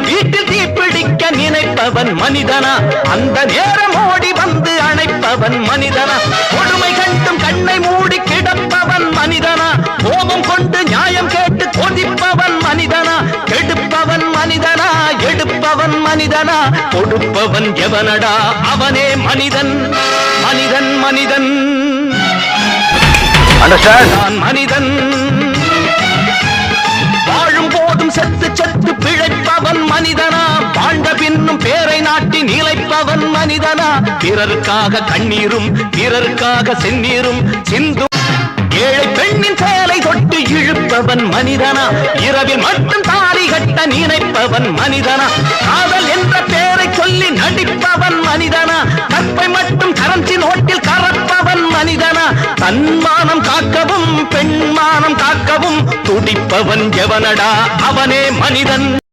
வீட்டில் தீப்பிடிக்க நினைப்பவன் மனிதனா அந்த நேரம் ஓடி வந்து அணைப்பவன் மனிதனா கொடுமை கண்டும் கண்ணை மூடி கிடப்பவன் மனிதனா கோபம் கொண்டு நியாயம் கேட்டு கொதிப்பவன் மனிதனா கெடுப்பவன் மனிதனா எடுப்பவன் மனிதனா கொடுப்பவன் எவனடா அவனே மனிதன் மனிதன் மனிதன் நான் மனிதன் வாழும் போதும் செத்து செத்து பிழைப்பவன் மனிதனா வாழ்ந்த பின்னும் பேரை நாட்டி நிலைப்பவன் மனிதனா பிறருக்காக கண்ணீரும் பிறருக்காக செந்நீரும் சிந்தும் ஏழை பெண்ணின் சேலை தொட்டு இழுப்பவன் மனிதனா இரவில் மட்டும் தாலி கட்ட நினைப்பவன் மனிதனா காதல் என்ற பெயரை சொல்லி நடிப்பவன் மனிதனா கற்பை மட்டும் கரன்சி நோட்டில் கறப்பவன் மனிதனா தன்மானம் காக்கவும் பெண்மானம் காக்கவும் துடிப்பவன் எவனடா அவனே மனிதன்